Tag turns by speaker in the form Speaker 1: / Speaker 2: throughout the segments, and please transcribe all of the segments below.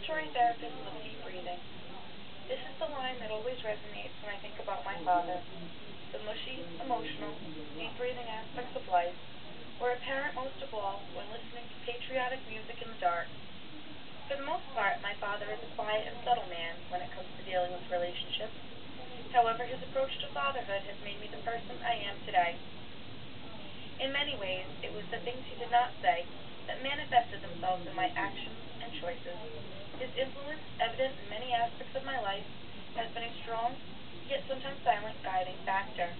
Speaker 1: respiratory therapist with deep breathing. This is the line that always resonates when I think about my father. The mushy, emotional, deep breathing aspects of life were apparent most of all when listening to patriotic music in the dark. For the most part, my father is a quiet and subtle man when it comes to dealing with relationships. However, his approach to fatherhood has made me the person I am today. In many ways, it was the things he did not say that manifested themselves in my actions and choices. His influence, evident in many aspects of my life, has been a strong, yet sometimes silent, guiding factor.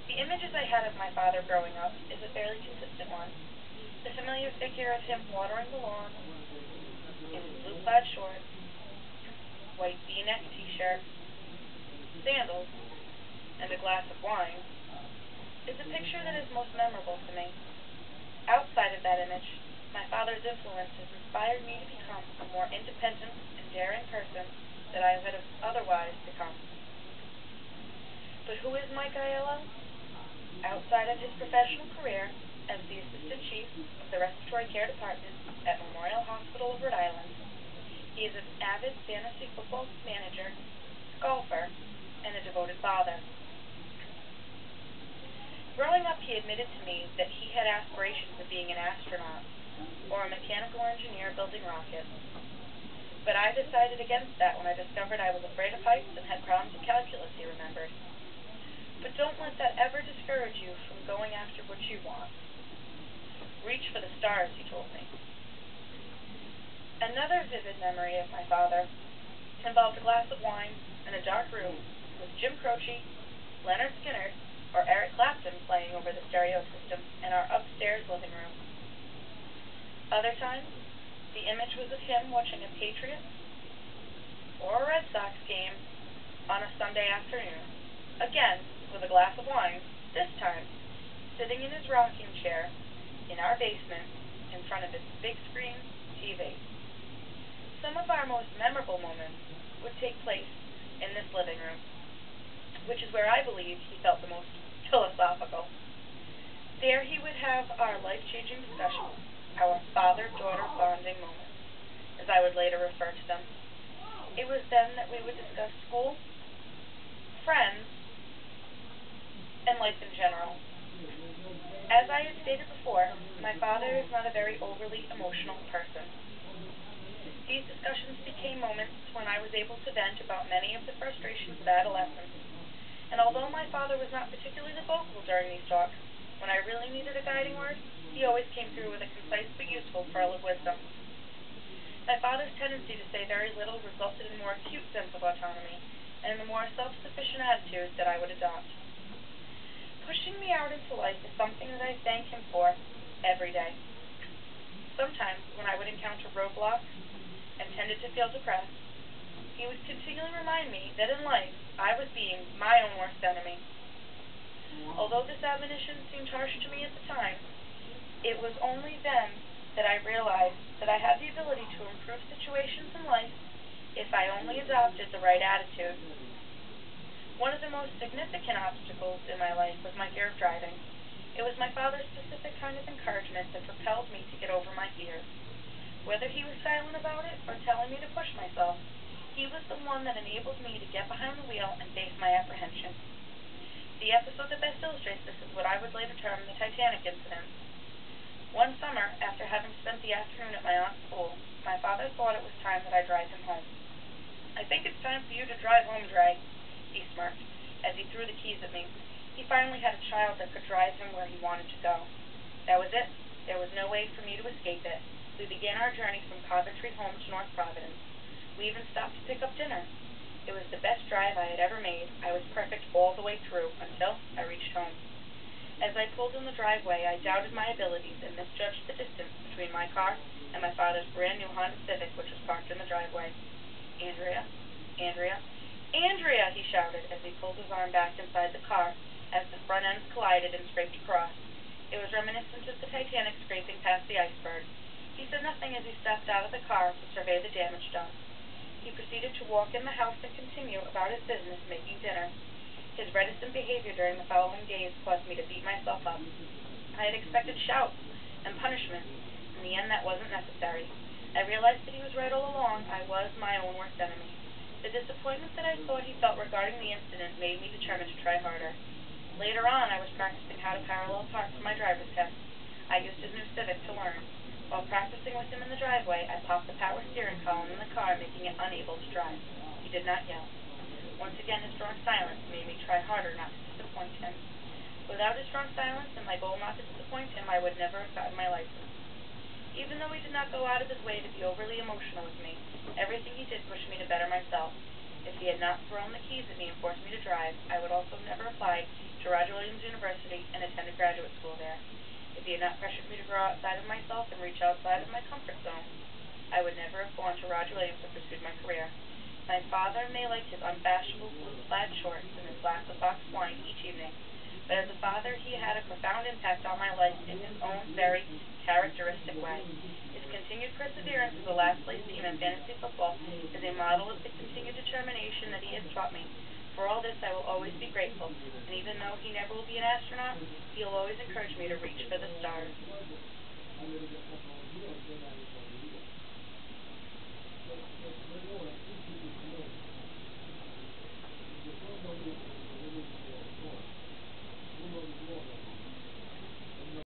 Speaker 1: The images I had of my father growing up is a fairly consistent one. The familiar figure of him watering the lawn in blue plaid shorts, white V-neck t-shirt, sandals, and a glass of wine is a picture that is most memorable to me. Outside of that image, my father's influence has inspired me to become a more independent and daring person than I would have otherwise become. But who is Mike Aiello? Outside of his professional career as the Assistant Chief of the Respiratory Care Department at Memorial Hospital of Rhode Island, he is an avid fantasy football manager, golfer, and a devoted father. Growing up, he admitted to me that he had aspirations of being an astronaut or a mechanical engineer building rockets. But I decided against that when I discovered I was afraid of heights and had problems with calculus, he remembered. But don't let that ever discourage you from going after what you want. Reach for the stars, he told me. Another vivid memory of my father involved a glass of wine in a dark room with Jim Croce, Leonard Skinner, or Eric Clapton playing over the stereo system in our upstairs living room. Other times, the image was of him watching a Patriots or a Red Sox game on a Sunday afternoon, again with a glass of wine, this time sitting in his rocking chair in our basement in front of his big screen TV. Some of our most memorable moments would take place in this living room, which is where I believe he felt the most philosophical. There he would have our life-changing discussions, our father-daughter bonding moments, as I would later refer to them. It was then that we would discuss school, friends, and life in general. As I had stated before, my father is not a very overly emotional person. These discussions became moments when I was able to vent about many of the frustrations of adolescence. And although my father was not particularly vocal during these talks, when I really needed a guiding word, he always came through with a concise but useful pearl of wisdom. My father's tendency to say very little resulted in a more acute sense of autonomy and in a more self-sufficient attitude that I would adopt. Pushing me out into life is something that I thank him for every day. Sometimes, when I would encounter roadblocks and tended to feel depressed, he would continually remind me that in life I was being my own worst enemy. Although this admonition seemed harsh to me at the time, it was only then that I realized that I had the ability to improve situations in life if I only adopted the right attitude. One of the most significant obstacles in my life was my fear of driving. It was my father's specific kind of encouragement that propelled me to get over my fears. Whether he was silent about it or telling me to push myself, he was the one that enabled me to get behind the wheel and face my apprehension. The episode that best illustrates this is what I would later term the Titanic incident. One summer, after having spent the afternoon at my aunt's pool, my father thought it was time that I drive him home. "I think it's time for you to drive home, Dre," he smirked, as he threw the keys at me. He finally had a child that could drive him where he wanted to go. That was it. There was no way for me to escape it. We began our journey from Coventry home to North Providence. We even stopped to pick up dinner. It was the best drive I had ever made. I was perfect all the way through, until I reached home. As I pulled in the driveway, I doubted my abilities and misjudged the distance between my car and my father's brand new Honda Civic, which was parked in the driveway. "Andrea, Andrea, Andrea!" he shouted as he pulled his arm back inside the car as the front ends collided and scraped across. It was reminiscent of the Titanic scraping past the iceberg. He said nothing as he stepped out of the car to survey the damage done. He proceeded to walk in the house and continue about his business making dinner. His reticent behavior during the following days caused me to beat myself up. I had expected shouts and punishment. In the end, that wasn't necessary. I realized that he was right all along. I was my own worst enemy. The disappointment that I thought he felt regarding the incident made me determined to try harder. Later on, I was practicing how to parallel park for my driver's test. I used his new Civic to learn. While practicing with him in the driveway, I popped the power steering column in the car, making it unable to drive. He did not yell. Once again, his strong silence made me try harder not to disappoint him. Without his strong silence and my goal not to disappoint him, I would never have gotten my license. Even though he did not go out of his way to be overly emotional with me, everything he did pushed me to better myself. If he had not thrown the keys at me and forced me to drive, I would also have never applied to Roger Williams University and attended graduate school there. If he had not pressured me to grow outside of myself and reach outside of my comfort zone, I would never have gone to Roger Williams and pursued my career. My father may like his unfashionable blue plaid shorts and his glass of boxed wine each evening, but as a father he had a profound impact on my life in his own very characteristic way. His continued perseverance as a last-place team in fantasy football is a model of the continued determination that he has taught me. For all this I will always be grateful, and even though he never will be an astronaut, he will always encourage me to reach for the stars.